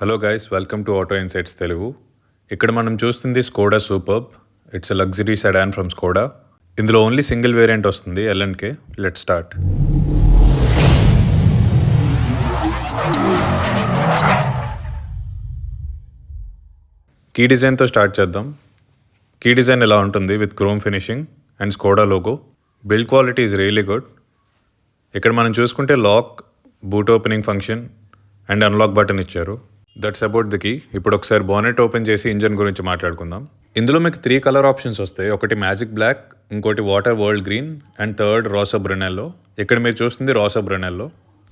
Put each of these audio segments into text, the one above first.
Hello guys, welcome to auto insights Telugu. ఇక్కడ మనం చూస్తుంది Skoda superb. It's a luxury sedan from Skoda. ఇందులో only single variant వస్తుంది, L N K. Let start. Key డిజైన్తో start చేద్దాం. Key design ఎలా ఉంటుంది with chrome finishing and Skoda logo. Build quality is really good. ఇక్కడ మనం చూసుకుంటే lock, boot opening function and unlock button ఇచ్చారు. That's about the key. ఇప్పుడు ఒకసారి బానెట్ ఓపెన్ చేసి ఇంజన్ గురించి మాట్లాడుకుందాం. ఇందులో మీకు 3 కలర్ ఆప్షన్స్ వస్తాయి. ఒకటి మ్యాజిక్ బ్లాక్, ఇంకోటి water world green and third Rosso Brunello. ఇక్కడ మీరు చూస్తుంది రోసా బ్రునెల్లో.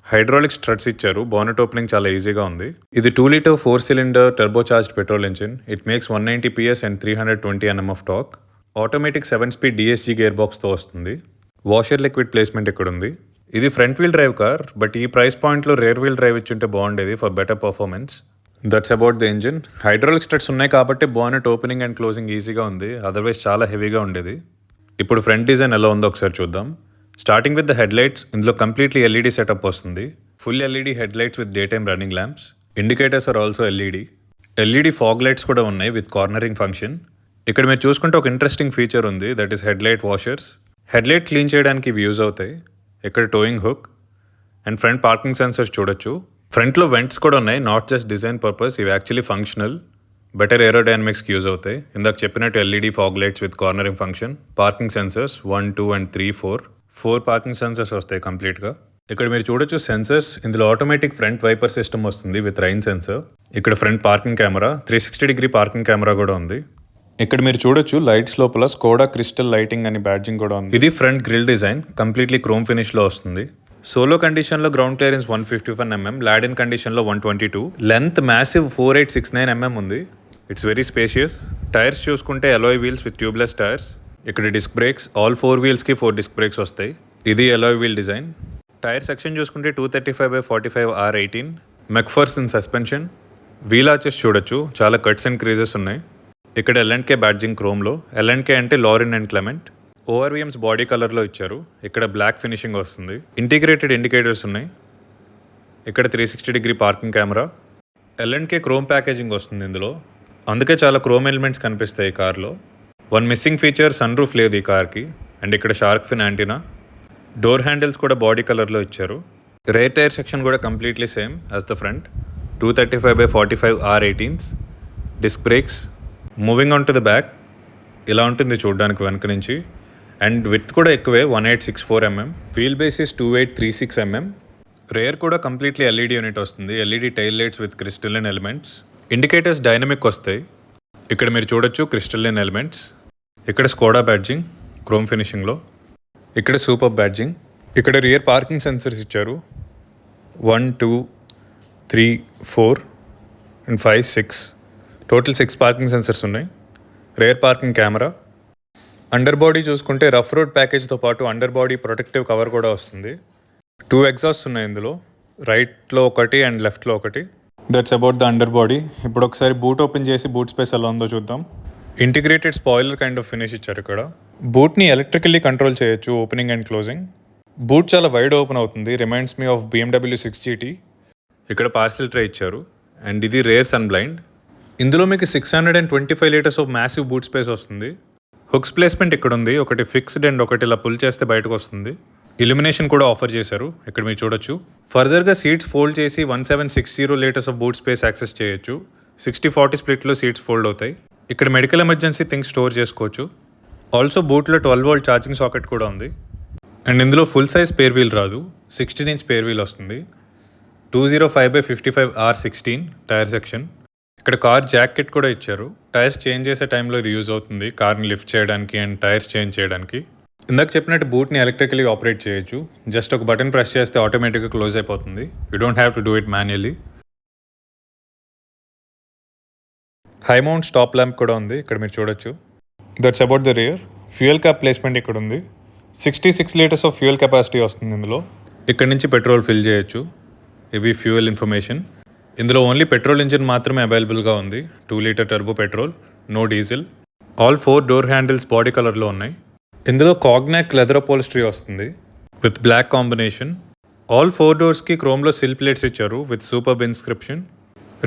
హైడ్రాలిక్ స్ట్రట్స్ ఇచ్చారు. బానెట్ ఓపెనింగ్ చాలా ఈజీగా ఉంది. ఇది 2 litre 4 cylinder turbo charged petrol engine. It makes 190 PS and 320 Nm of torque. Automatic 7-speed DSG gear బాక్స్తో వస్తుంది. వాషర్ లిక్విడ్ ప్లేస్మెంట్ ఇక్కడ ఉంది. ఇది front wheel drive car, but ఈ ప్రైస్ పాయింట్లో రేర్ వీల్ డ్రైవ్ ఇచ్చుంటే బాగుండేది for better performance. That's about the engine. Hydraulic struts ఉన్నాయి కాబట్టి బానెట్ ఓపెనింగ్ అండ్ క్లోజింగ్ ఈజీగా ఉంది. అదర్వైజ్ చాలా హెవీగా ఉండేది. ఇప్పుడు ఫ్రంట్ డిజైన్ ఎలా ఉందో ఒకసారి చూద్దాం. Starting with the head lights. ఇందులో కంప్లీట్లీ ఎల్ఈడి సెటప్ వస్తుంది. Full LED head lights with day time running lamps. Indicators are also LED fog lights కూడా ఉన్నాయి విత్ కార్నరింగ్ ఫంక్షన్. ఇక్కడ మీరు చూసుకుంటే ఒక ఇంట్రెస్టింగ్ ఫీచర్ ఉంది, that is head light washers. Head light clean చేయడానికి ఇవి యూజ్ అవుతాయి. ఇక్కడ towing hook and front parking sensors చూడొచ్చు. ఫ్రంట్లో వెంట్స్ కూడా ఉన్నాయి, నాట్ జస్ట్ డిజైన్ పర్పస్. ఇవి యాక్చువల్లీ ఫంక్షనల్, బెటర్ ఏరోడైనమిక్స్కి యూజ్ అవుతాయి. ఇందాక చెప్పినట్టు LED fog lights with cornering function. Parking sensors 1, 2 and 3, 4 parking sensors వస్తాయి కంప్లీట్గా. ఇక్కడ మీరు చూడొచ్చు సెన్సర్స్. ఇందులో ఆటోమేటిక్ ఫ్రంట్ వైపర్ సిస్టమ్ వస్తుంది విత్ రైన్ సెన్సర్. ఇక్కడ front parking camera, 360-degree parking camera కూడా ఉంది. ఇక్కడ మీరు చూడొచ్చు లైట్స్ లోపల స్కోడా క్రిస్టల్ లైటింగ్ అని బ్యాడ్జింగ్ కూడా ఉంది. ఇది front grille design, completely chrome ఫినిష్లో వస్తుంది. సోలో కండిషన్లో గ్రౌండ్ క్లియరెన్స్ 151 mm, లాడెన్ కండిషన్లో 122. లెంత్ మ్యాసివ్ 4869 mm ఉంది. It's very spacious. టైర్స్ చూసుకుంటే alloy wheels with tubeless tyres. ఇక్కడ డిస్క్ బ్రేక్స్, ఆల్ 4 వీల్స్కి 4 డిస్క్ బ్రేక్స్ వస్తాయి. ఇది alloy wheel design. Tyre section చూసుకుంటే 235/45 R18. McPherson suspension. Wheel arches చూడొచ్చు, చాలా కట్స్ అండ్ క్రీజెస్ ఉన్నాయి. ఇక్కడ ఎల్ఎన్కే బ్యాడ్జింగ్ క్రోమ్లో. ఎల్ఎన్కే అంటే Laurin and Klement. ORVMs body కలర్లో ఇచ్చారు. ఇక్కడ బ్లాక్ ఫినిషింగ్ వస్తుంది. ఇంటిగ్రేటెడ్ ఇండికేటర్స్ ఉన్నాయి. ఇక్కడ 360-degree parking camera. LNK chrome packaging వస్తుంది ఇందులో, అందుకే చాలా క్రోమ్ ఎలిమెంట్స్ కనిపిస్తాయి ఈ కార్లో. One missing feature, sun roof లేదు ఈ కార్కి. అండ్ ఇక్కడ shark fin antenna. Door handles కూడా బాడీ కలర్లో ఇచ్చారు. రేర్ టైర్ సెక్షన్ కూడా completely same as the front. 235/45 R18s. Disc brakes. Moving on to the back. ఇలా ఉంటుంది చూడడానికి వెనక నుంచి. అండ్ విత్ కూడా ఎక్కువే, 1864 mm. Wheel base is 2836 mm. Rear కూడా కంప్లీట్లీ ఎల్ఈడి యూనిట్ వస్తుంది. LED tail lights with crystalline elements. Indicators dynamic వస్తాయి. ఇక్కడ మీరు చూడొచ్చు క్రిస్టలిన్ ఎలిమెంట్స్. ఇక్కడ స్కోడా బ్యాడ్జింగ్ క్రోమ్ ఫినిషింగ్లో. ఇక్కడ సూపర్ బ్యాడ్జింగ్. ఇక్కడ రియర్ పార్కింగ్ సెన్సర్స్ ఇచ్చారు. 1, 2, 3, 4 and 5, 6. టోటల్ 6 పార్కింగ్ సెన్సర్స్ ఉన్నాయి. Rear parking camera. Under body చూసుకుంటే రఫ్ రోడ్ ప్యాకేజ్తో పాటు అండర్ బాడీ ప్రొటెక్టివ్ కవర్ కూడా వస్తుంది. 2 ఎగ్జాస్ట్ ఉన్నాయి ఇందులో, రైట్లో ఒకటి అండ్ లెఫ్ట్లో ఒకటి. That's about the under body. ఇప్పుడు ఒకసారి బూట్ ఓపెన్ చేసి బూట్ స్పేస్ ఎలా ఉందో చూద్దాం. Integrated spoiler kind of finish ఇచ్చారు ఇక్కడ. బూట్ని ఎలక్ట్రికల్లీ కంట్రోల్ చేయొచ్చు, ఓపెనింగ్ అండ్ క్లోజింగ్. బూట్ చాలా వైడ్ ఓపెన్ అవుతుంది, reminds me of BMW 6GT. ఇక్కడ పార్సిల్ ట్రే ఇచ్చారు. అండ్ ఇది రేర్ సన్ బ్లైండ్. ఇందులో మీకు 625 liters of massive boot space వస్తుంది. హుక్స్ ప్లేస్మెంట్ ఇక్కడ ఉంది, ఒకటి ఫిక్స్డ్ అండ్ ఒకటి ఇలా పుల్ చేస్తే బయటకు వస్తుంది. ఇల్యూమినేషన్ కూడా ఆఫర్ చేశారు, ఇక్కడ మీరు చూడొచ్చు. ఫర్దర్గా సీట్స్ ఫోల్డ్ చేసి 1760 liters of boot space access చేయొచ్చు. 60-40 స్ప్లిట్లో సీట్స్ ఫోల్డ్ అవుతాయి. ఇక్కడ మెడికల్ ఎమర్జెన్సీ థింగ్స్ స్టోర్ చేసుకోవచ్చు. ఆల్సో బూట్లో 12V ఛార్జింగ్ సాకెట్ కూడా ఉంది. అండ్ ఇందులో ఫుల్ సైజ్ స్పేర్ వీల్ రాదు, 16-inch స్పేర్ వీల్ వస్తుంది. 205/55 R16 టైర్ సెక్షన్. ఇక్కడ కార్ జాకెట్ కూడా ఇచ్చారు. టైర్స్ చేంజ్ చేసే టైంలో ఇది యూజ్ అవుతుంది, కార్ని లిఫ్ట్ చేయడానికి అండ్ టైర్స్ చేంజ్ చేయడానికి. ఇందాక చెప్పినట్టు బూట్ని ఎలక్ట్రికలీ ఆపరేట్ చేయొచ్చు. జస్ట్ ఒక బటన్ ప్రెస్ చేస్తే ఆటోమేటిక్గా క్లోజ్ అయిపోతుంది. You don't have to do it manually. High mount stop lamp కూడా ఉంది, ఇక్కడ మీరు చూడొచ్చు. That's about the rear. Fuel cap placement ఇక్కడ ఉంది. 66 liters ఆఫ్ ఫ్యూయల్ కెపాసిటీ వస్తుంది ఇందులో. ఇక్కడ నుంచి పెట్రోల్ ఫిల్ చేయొచ్చు. ఇవి ఫ్యూయల్ ఇన్ఫర్మేషన్. ఇందులో ఓన్లీ పెట్రోల్ ఇంజిన్ మాత్రమే అవైలబుల్గా ఉంది. 2 liter turbo petrol, no diesel. All 4 door handles body కలర్లో ఉన్నాయి. ఇందులో కాగ్నాక్ లెదర్ అపోల్స్ట్రీ వస్తుంది with black combination. All 4 doors కి క్రోమ్లో సిల్ ప్లేట్స్ ఇచ్చారు with Superb inscription.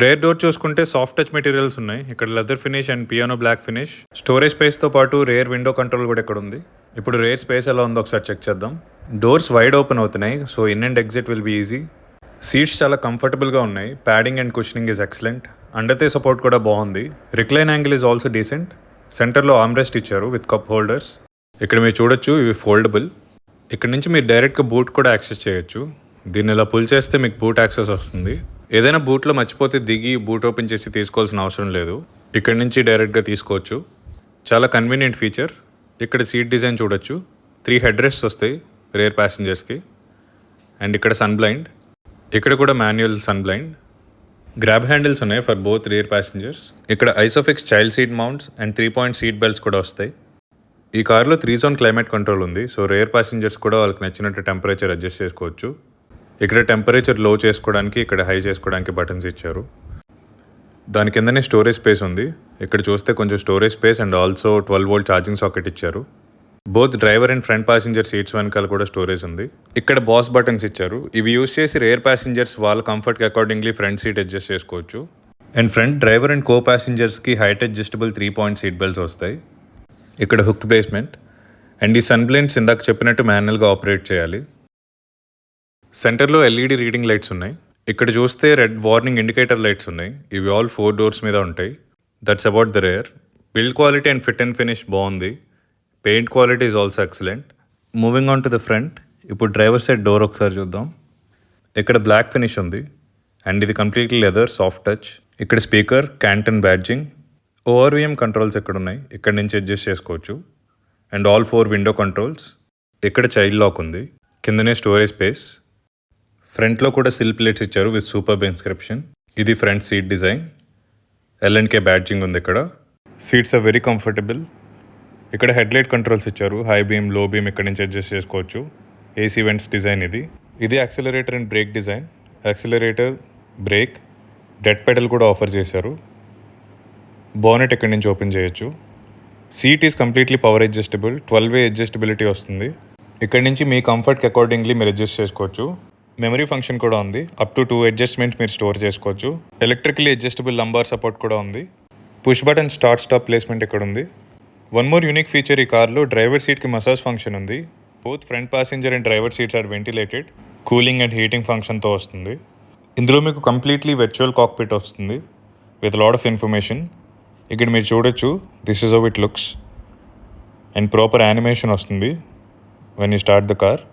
Rear door చూసుకుంటే సాఫ్ట్ టచ్ మెటీరియల్స్ ఉన్నాయి. ఇక్కడ leather finish and piano black finish. Storage స్పేస్తో పాటు రేర్ విండో కంట్రోల్ కూడా ఇక్కడ ఉంది. ఇప్పుడు రేర్ స్పేస్ ఎలా ఉందో ఒకసారి చెక్ చేద్దాం. డోర్స్ వైడ్ ఓపెన్ అవుతున్నాయి, so in and exit will be easy. Seats చాలా కంఫర్టబుల్గా ఉన్నాయి. Padding and cushioning is excellent. Under thigh support కూడా బాగుంది. Recline angle is also decent. సెంటర్లో ఆర్మ్రెస్ట్ ఇచ్చారు విత్ కప్ హోల్డర్స్. ఇక్కడ మీరు చూడొచ్చు, ఇవి ఫోల్డబుల్. ఇక్కడ నుంచి మీరు డైరెక్ట్గా బూట్ కూడా యాక్సెస్ చేయొచ్చు. దీన్ని ఇలా పుల్ చేస్తే మీకు బూట్ యాక్సెస్ వస్తుంది. ఏదైనా బూట్లో మర్చిపోతే దిగి బూట్ ఓపెన్ చేసి తీసుకోవాల్సిన అవసరం లేదు. ఇక్కడ నుంచి డైరెక్ట్గా తీసుకోవచ్చు. చాలా కన్వీనియంట్ ఫీచర్. ఇక్కడ సీట్ డిజైన్ చూడొచ్చు. 3 హెడ్ రెస్ట్స్ వస్తాయి రేర్ ప్యాసింజర్స్కి. అండ్ ఇక్కడ సన్ బ్లైండ్. ఇక్కడ కూడా manual sun blind. Grab handles ఉన్నాయి ఫర్ బోత్ రేర్ ప్యాసింజర్స్. ఇక్కడ ISOFIX child seat mounts and 3-point seat belts కూడా వస్తాయి. ఈ కార్లో 3 zone క్లైమేట్ కంట్రోల్ ఉంది, సో రేర్ ప్యాసింజర్స్ కూడా వాళ్ళకి నచ్చినట్టు టెంపరేచర్ అడ్జస్ట్ చేసుకోవచ్చు. ఇక్కడ టెంపరేచర్ లో చేసుకోవడానికి, ఇక్కడ హై చేసుకోవడానికి బటన్స్ ఇచ్చారు. దాని కిందనే స్టోరేజ్ స్పేస్ ఉంది. ఇక్కడ చూస్తే కొంచెం storage space and also 12V charging socket ఇచ్చారు. Both driver and front passenger seats వెనకాల కూడా స్టోరేజ్ ఉంది. ఇక్కడ బాస్ బటన్స్ ఇచ్చారు. ఇవి యూస్ చేసి రేర్ ప్యాసింజర్స్ వాళ్ళ కంఫర్ట్కి అకార్డింగ్లీ ఫ్రంట్ సీట్ అడ్జస్ట్ చేసుకోవచ్చు. And front driver and co ప్యాసింజర్స్కి height adjustable 3-point seat belts వస్తాయి. ఇక్కడ హుక్ ప్లేస్మెంట్. అండ్ ఈ సన్ బ్లైండ్స్ ఇందాక చెప్పినట్టు మాన్యువల్గా ఆపరేట్ చేయాలి. సెంటర్లో ఎల్ఈడి రీడింగ్ లైట్స్ ఉన్నాయి. ఇక్కడ చూస్తే రెడ్ వార్నింగ్ ఇండికేటర్ లైట్స్ ఉన్నాయి. ఇవి ఆల్ 4 doors మీద ఉంటాయి. That's about the rear. Build quality and fit and finish బాగుంది. Paint quality is also excellent. Moving on to the front. ఇప్పుడు డ్రైవర్ సైడ్ డోర్ ఒకసారి చూద్దాం. ఇక్కడ బ్లాక్ ఫినిష్ ఉంది అండ్ ఇది కంప్లీట్లీ లెదర్ సాఫ్ట్ టచ్. ఇక్కడ speaker, Canton badging, ORVM controls ఇక్కడ ఉన్నాయి. ఇక్కడ నుంచి అడ్జస్ట్ చేసుకోవచ్చు. And all 4 window controls. ఇక్కడ చైల్డ్ లాక్ ఉంది. కిందనే స్టోరేజ్ స్పేస్. ఫ్రంట్లో కూడా సిల్ ప్లేట్స్ ఇచ్చారు విత్ సూపర్బ్ ఇన్స్క్రిప్షన్. ఇది front seat design. L&K badging ఉంది ఇక్కడ. Seats are very comfortable. ఇక్కడ హెడ్లైట్ కంట్రోల్స్ ఇచ్చారు. హై బీమ్, లో బీమ్ ఇక్కడ నుంచి అడ్జస్ట్ చేసుకోవచ్చు. ఏసీ వెంట్స్ డిజైన్ ఇది. ఇది accelerator and brake design. Accelerator, brake, dead pedal కూడా ఆఫర్ చేశారు. బోనెట్ ఇక్కడ నుంచి ఓపెన్ చేయొచ్చు. Seat is completely power adjustable. 12-way adjustability వస్తుంది. ఇక్కడ నుంచి మీ కంఫర్ట్కి అకార్డింగ్లీ మీరు అడ్జస్ట్ చేసుకోవచ్చు. మెమరీ ఫంక్షన్ కూడా ఉంది. అప్ టు 2 అడ్జస్ట్మెంట్స్ మీరు స్టోర్ చేసుకోవచ్చు. ఎలక్ట్రికలీ అడ్జస్టబుల్ లంబార్ సపోర్ట్ కూడా ఉంది. Push button start stop placement ఇక్కడ ఉంది. వన్ మోర్ యూనిక్ ఫీచర్ ఈ కార్లో డ్రైవర్ సీట్కి మసాజ్ ఫంక్షన్ ఉంది. Both front passenger and driver seats are ventilated. Cooling and heating ఫంక్షన్తో వస్తుంది. ఇందులో మీకు కంప్లీట్లీ వర్చువల్ కాక్పిట్ వస్తుంది విత్ లాట్ ఆఫ్ ఇన్ఫర్మేషన్. ఇక్కడ మీరు చూడొచ్చు, this is how it looks. And proper animation వస్తుంది when you start the car.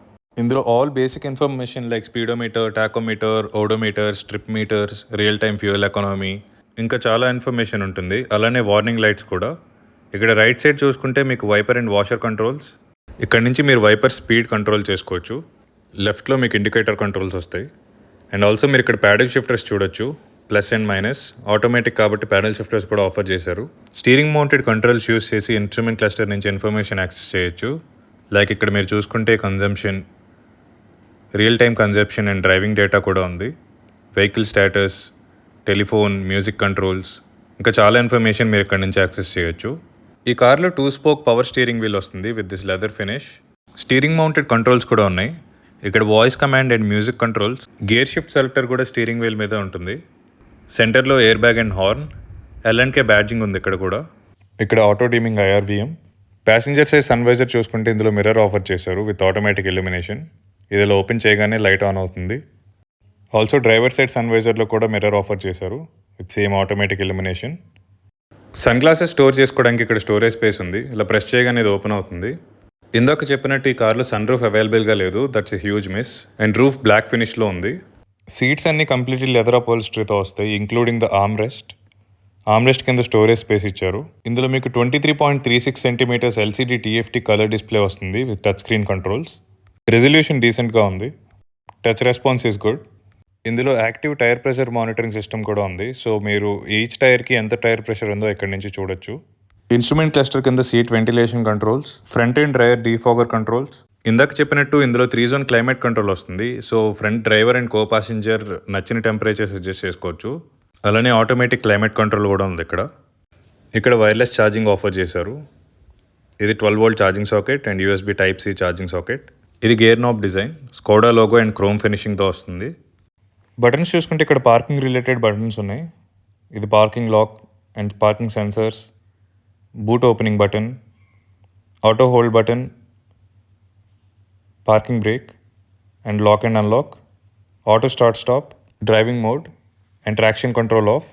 ఇందులో all basic information like speedometer, tachometer, odometer, trip meters, real time fuel economy, ఇంకా చాలా information ఉంటుంది. అలానే warning lights కూడా. ఇక్కడ రైట్ సైడ్ చూసుకుంటే మీకు వైపర్ అండ్ వాషర్ కంట్రోల్స్. ఇక్కడ నుంచి మీరు వైపర్ స్పీడ్ కంట్రోల్ చేసుకోవచ్చు. లెఫ్ట్లో మీకు ఇండికేటర్ కంట్రోల్స్ వస్తాయి. అండ్ ఆల్సో మీరు ఇక్కడ ప్యాడల్ షిఫ్టర్స్ చూడొచ్చు, ప్లస్ అండ్ మైనస్. ఆటోమేటిక్ కాబట్టి ప్యాడల్ షిఫ్టర్స్ కూడా ఆఫర్ చేశారు. స్టీరింగ్ మౌంటెడ్ కంట్రోల్స్ యూస్ చేసి ఇన్స్ట్రుమెంట్ క్లస్టర్ నుంచి ఇన్ఫర్మేషన్ యాక్సెస్ చేయొచ్చు. లైక్ ఇక్కడ మీరు చూసుకుంటే consumption, real time consumption and driving data కూడా ఉంది. Vehicle status, telephone, music controls, ఇంకా చాలా ఇన్ఫర్మేషన్ మీరు ఇక్కడ నుంచి యాక్సెస్ చేయొచ్చు. ఈ కార్లో 2-spoke పవర్ స్టీరింగ్ వీల్ వస్తుంది with this leather finish. Steering mounted controls కూడా ఉన్నాయి. ఇక్కడ voice command and music controls. Gear shift selector కూడా స్టీరింగ్ వీల్ మీద ఉంటుంది. సెంటర్లో air bag and horn. L&K badging ఉంది ఇక్కడ కూడా. ఇక్కడ auto dimming IRVM. Passenger side sun visor చూసుకుంటే ఇందులో మిర్రర్ ఆఫర్ చేశారు విత్ ఆటోమేటిక్ ఇల్యూమినేషన్. ఇదిలో ఓపెన్ చేయగానే లైట్ ఆన్ అవుతుంది. ఆల్సో డ్రైవర్ సైడ్ సన్వైజర్లో కూడా మిర్రర్ ఆఫర్ చేశారు with same automatic illumination. Sun glasses store చేసుకోవడానికి ఇక్కడ స్టోరేజ్ స్పేస్ ఉంది. ఇలా ప్రెస్ చేయగానే ఇది ఓపెన్ అవుతుంది. ఇందాక చెప్పినట్టు ఈ కార్లో సన్ రూఫ్ అవైలబుల్గా లేదు. That's a huge miss. And roof black ఫినిష్లో ఉంది. సీట్స్ అన్ని కంప్లీట్లీ లెదర్ అపోల్స్ట్రీతో వస్తాయి, ఇంక్లూడింగ్ ద ఆర్మ్రెస్ట్. ఆర్మ్రెస్ట్ కింద స్టోరేజ్ స్పేస్ ఇచ్చారు. ఇందులో మీకు 23.36 cm LCD TFT colour display వస్తుంది with touch screen controls. Resolution డీసెంట్గా ఉంది. Touch response is good. ఇందులో active tyre pressure monitoring system కూడా ఉంది. సో మీరు ఈచ్ టైర్కి ఎంత టైర్ ప్రెషర్ ఉందో ఇక్కడి నుంచి చూడొచ్చు. ఇన్స్ట్రుమెంట్ క్లస్టర్ కింద seat ventilation controls, front and driver defogger controls. ఇందాక చెప్పినట్టు ఇందులో 3 zone క్లైమేట్ కంట్రోల్ వస్తుంది. So front driver and co passenger నచ్చిన టెంపరేచర్స్ అడ్జస్ట్ చేసుకోవచ్చు. అలానే ఆటోమేటిక్ క్లైమేట్ కంట్రోల్ కూడా ఉంది ఇక్కడ. ఇక్కడ వైర్లెస్ ఛార్జింగ్ ఆఫర్ చేశారు. ఇది 12V charging socket and USB Type-C charging socket. ఇది gear knob design. Skoda logo and chrome ఫినిషింగ్తో వస్తుంది. బటన్స్ చూసుకుంటే ఇక్కడ పార్కింగ్ రిలేటెడ్ బటన్స్ ఉన్నాయి. ఇది parking lock and parking sensors, boot opening button, auto hold button, parking brake and lock and unlock, auto start stop, driving mode and traction control off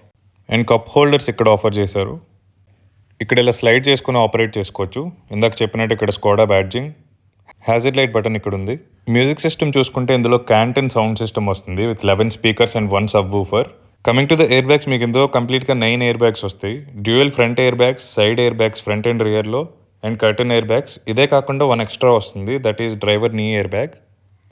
and cup holders ఇక్కడ offer చేశారు. ఇక్కడ ఇలా slide చేసుకుని operate చేసుకోవచ్చు. ఇందాక చెప్పినట్టు ఇక్కడ Skoda badging, hazard light button ఇక్కడ ఉంది. మ్యూజిక్ సిస్టమ్ చూసుకుంటే ఇందులో క్యాంటన్ సౌండ్ సిస్టమ్ వస్తుంది with 11 speakers and 1 subwoofer. Coming to the air bags, మీకు ఇందులో కంప్లీట్గా 9 ఎయిర్ బ్యాగ్స్ వస్తాయి. Dual front air bags, side air bags front and రియర్లో అండ్ కర్టన్ ఎయిర్ బ్యాగ్స్. ఇదే కాకుండా 1 ఎక్స్ట్రా వస్తుంది, that is driver knee air bag.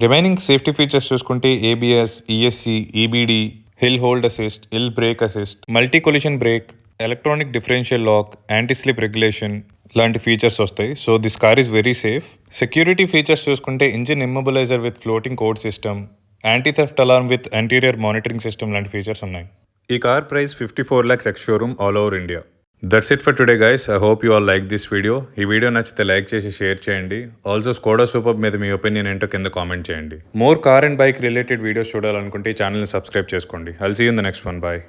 Remaining safety features చూసుకుంటే ABS, ESC, EBD, hill hold assist, hill brake assist, multi collision brake, electronic differential lock, anti slip regulation లాంటి features వస్తాయి. So this car is very safe. Security features చూసుకుంటే engine immobiliser with floating code system, anti theft alarm with interior monitoring system లాంటి features ఉన్నాయి. ఈ car price 54 lakhs ex showroom all over India. That's it for today guys. I hope you all like this video. ఈ video నచ్చితే like చేసి share చేయండి. Also Skoda Superb మీద మీ opinion ఏంటో కింద కామెంట్ చేయండి. More car and bike related videos చూడాలనుకుంటే ఈ ఛానల్ని సబ్స్క్రైబ్ చేసుకోండి. I'll see you in the next one. Bye.